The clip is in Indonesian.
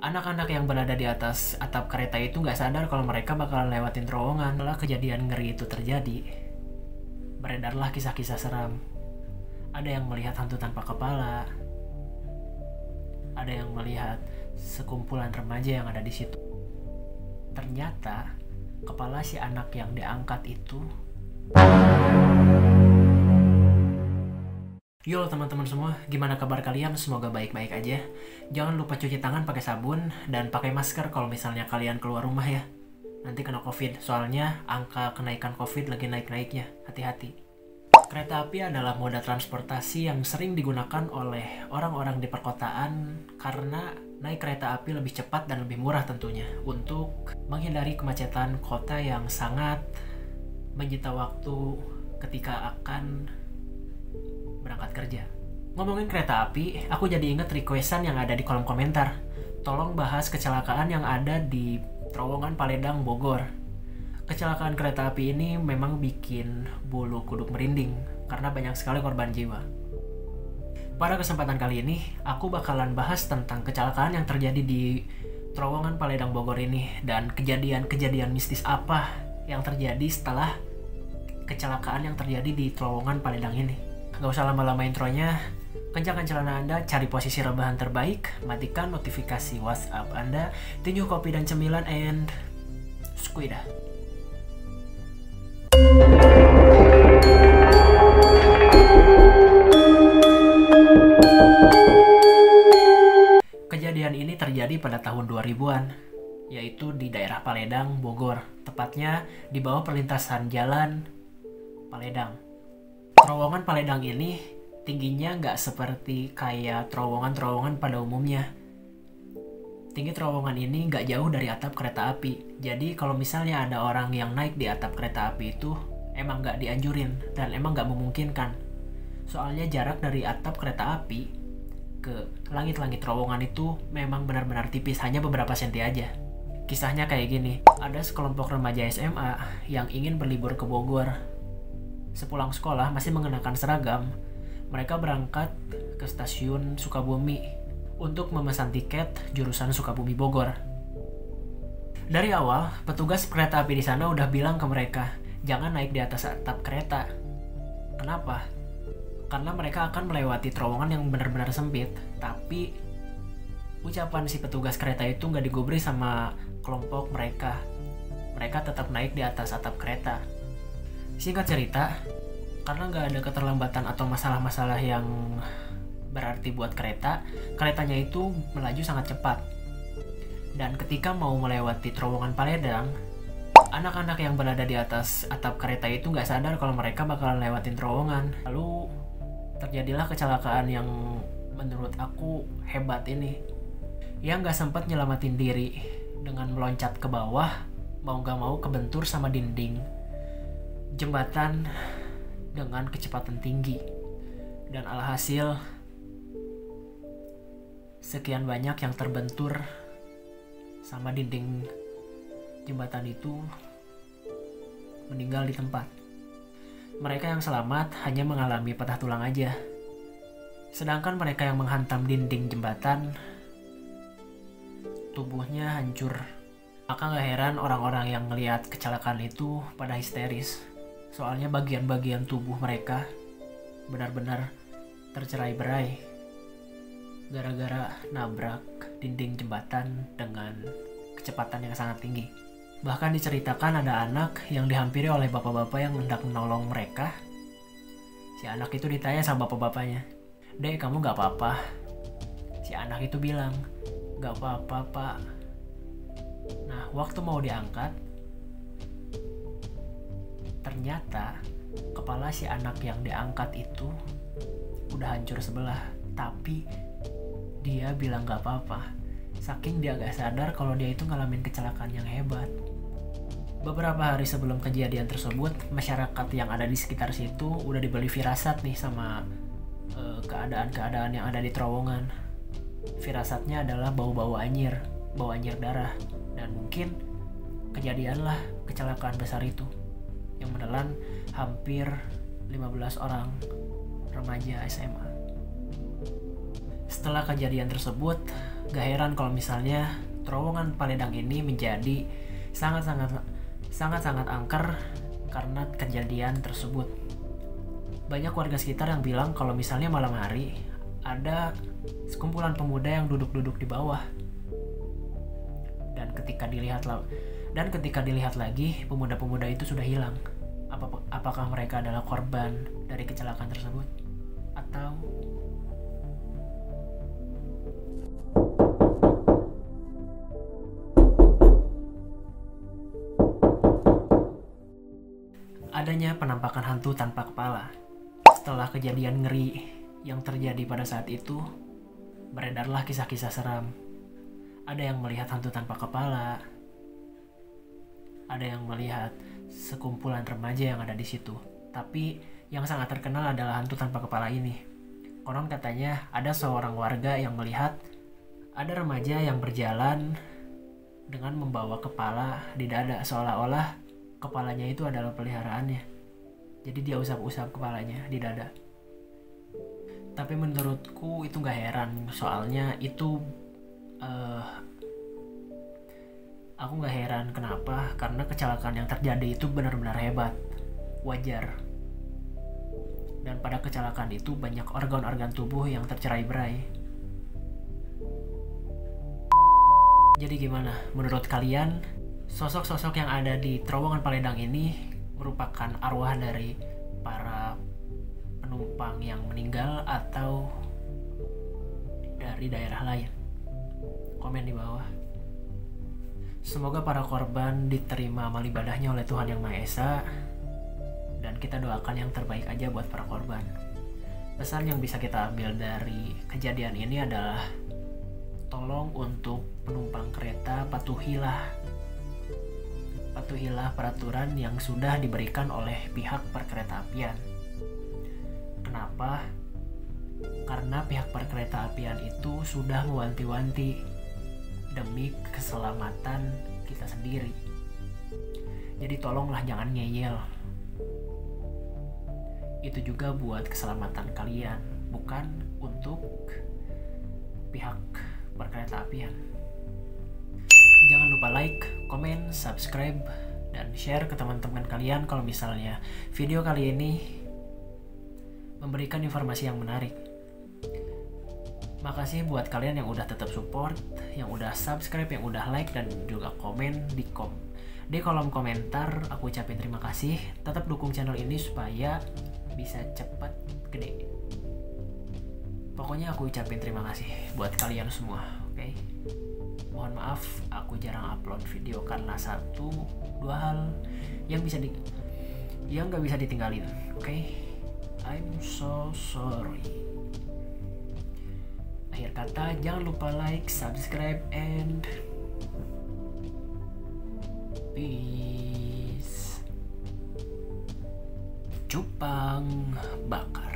Anak-anak yang berada di atas atap kereta itu nggak sadar kalau mereka bakalan lewatin terowongan. Setelah kejadian ngeri itu terjadi, beredarlah kisah-kisah seram. Ada yang melihat hantu tanpa kepala, ada yang melihat sekumpulan remaja yang ada di situ. Ternyata kepala si anak yang diangkat itu. Yo teman-teman semua, gimana kabar kalian? Semoga baik-baik aja. Jangan lupa cuci tangan pakai sabun dan pakai masker kalau misalnya kalian keluar rumah ya. Nanti kena COVID, soalnya angka kenaikan COVID lagi naik-naiknya. Hati-hati. Kereta api adalah moda transportasi yang sering digunakan oleh orang-orang di perkotaan karena naik kereta api lebih cepat dan lebih murah tentunya untuk menghindari kemacetan kota yang sangat menyita waktu ketika akan berangkat kerja. Ngomongin kereta api, aku jadi inget requestan yang ada di kolom komentar. Tolong bahas kecelakaan yang ada di terowongan Paledang, Bogor. Kecelakaan kereta api ini memang bikin bulu kuduk merinding karena banyak sekali korban jiwa. Pada kesempatan kali ini, aku bakalan bahas tentang kecelakaan yang terjadi di terowongan Paledang, Bogor ini dan kejadian-kejadian mistis apa yang terjadi setelah kecelakaan yang terjadi di terowongan Paledang ini. Gak usah lama-lama intronya, kencangkan celana Anda, cari posisi rebahan terbaik, matikan notifikasi WhatsApp Anda, tinju kopi dan cemilan, and skuida. Kejadian ini terjadi pada tahun 2000-an, yaitu di daerah Paledang, Bogor, tepatnya di bawah perlintasan jalan Paledang. Terowongan Paledang ini tingginya nggak seperti kayak terowongan-terowongan pada umumnya. Tinggi terowongan ini nggak jauh dari atap kereta api. Jadi kalau misalnya ada orang yang naik di atap kereta api itu emang nggak dianjurin dan emang nggak memungkinkan. Soalnya jarak dari atap kereta api ke langit-langit terowongan itu memang benar-benar tipis, hanya beberapa senti aja. Kisahnya kayak gini, ada sekelompok remaja SMA yang ingin berlibur ke Bogor. Sepulang sekolah masih mengenakan seragam, mereka berangkat ke stasiun Sukabumi untuk memesan tiket jurusan Sukabumi Bogor. Dari awal, petugas kereta api di sana udah bilang ke mereka, jangan naik di atas atap kereta. Kenapa? Karena mereka akan melewati terowongan yang benar-benar sempit, tapi ucapan si petugas kereta itu nggak digubris sama kelompok mereka. Mereka tetap naik di atas atap kereta. Singkat cerita, karena nggak ada keterlambatan atau masalah-masalah yang berarti buat keretanya itu melaju sangat cepat. Dan ketika mau melewati terowongan Paledang, anak-anak yang berada di atas atap kereta itu nggak sadar kalau mereka bakalan lewatin terowongan. Lalu terjadilah kecelakaan yang menurut aku hebat ini. Yang nggak sempat nyelamatin diri dengan meloncat ke bawah, mau nggak mau kebentur sama dinding jembatan dengan kecepatan tinggi. Dan alhasil sekian banyak yang terbentur sama dinding jembatan itu meninggal di tempat. Mereka yang selamat hanya mengalami patah tulang aja. Sedangkan mereka yang menghantam dinding jembatan, tubuhnya hancur. Maka gak heran orang-orang yang ngelihat kecelakaan itu pada histeris. Soalnya bagian-bagian tubuh mereka benar-benar tercerai-berai gara-gara nabrak dinding jembatan dengan kecepatan yang sangat tinggi. Bahkan diceritakan ada anak yang dihampiri oleh bapak-bapak yang hendak menolong mereka. Si anak itu ditanya sama bapak-bapaknya, "Dek, kamu gak apa-apa?" Si anak itu bilang, "Gak apa-apa, Pak." Nah, waktu mau diangkat, ternyata kepala si anak yang diangkat itu udah hancur sebelah. Tapi dia bilang gak apa-apa, saking dia gak sadar kalau dia itu ngalamin kecelakaan yang hebat. Beberapa hari sebelum kejadian tersebut, masyarakat yang ada di sekitar situ udah dibeli firasat nih sama keadaan-keadaan yang ada di terowongan. Firasatnya adalah bau anyir darah, dan mungkin kejadianlah kecelakaan besar itu yang menelan hampir 15 orang remaja SMA. Setelah kejadian tersebut, gak heran kalau misalnya terowongan Paledang ini menjadi sangat-sangat angker karena kejadian tersebut. Banyak warga sekitar yang bilang kalau misalnya malam hari ada sekumpulan pemuda yang duduk-duduk di bawah. Dan ketika dilihat lagi, pemuda-pemuda itu sudah hilang. Apakah mereka adalah korban dari kecelakaan tersebut? Atau adanya penampakan hantu tanpa kepala? Setelah kejadian ngeri yang terjadi pada saat itu, beredarlah kisah-kisah seram. Ada yang melihat hantu tanpa kepala, ada yang melihat sekumpulan remaja yang ada di situ. Tapi yang sangat terkenal adalah hantu tanpa kepala ini. Konon katanya ada seorang warga yang melihat ada remaja yang berjalan dengan membawa kepala di dada, seolah-olah kepalanya itu adalah peliharaannya. Jadi dia usap-usap kepalanya di dada. Tapi menurutku itu gak heran, soalnya itu aku gak heran. Kenapa? Karena kecelakaan yang terjadi itu benar-benar hebat, wajar. Dan pada kecelakaan itu banyak organ-organ tubuh yang tercerai-berai. Jadi gimana menurut kalian? Sosok-sosok yang ada di terowongan Paledang ini merupakan arwah dari para penumpang yang meninggal atau dari daerah lain? Komen di bawah. Semoga para korban diterima amal ibadahnya oleh Tuhan Yang Maha Esa, dan kita doakan yang terbaik aja buat para korban. Pesan yang bisa kita ambil dari kejadian ini adalah tolong untuk penumpang kereta patuhilah peraturan yang sudah diberikan oleh pihak perkeretaapian. Kenapa? Karena pihak perkeretaapian itu sudah mewanti-wanti demi keselamatan kita sendiri. Jadi tolonglah jangan ngeyel. Itu juga buat keselamatan kalian, bukan untuk pihak perkeretaapian. Jangan lupa like, komen, subscribe, dan share ke teman-teman kalian kalau misalnya video kali ini memberikan informasi yang menarik. Makasih buat kalian yang udah tetap support, yang udah subscribe, yang udah like, dan juga komen di kolom komentar. Aku ucapin terima kasih. Tetap dukung channel ini supaya bisa cepat gede. Pokoknya aku ucapin terima kasih buat kalian semua, oke? Mohon maaf aku jarang upload video karena 1-2 hal yang nggak bisa ditinggalin, oke? I'm so sorry. Akhir kata, jangan lupa like, subscribe, and peace. Cupang bakar.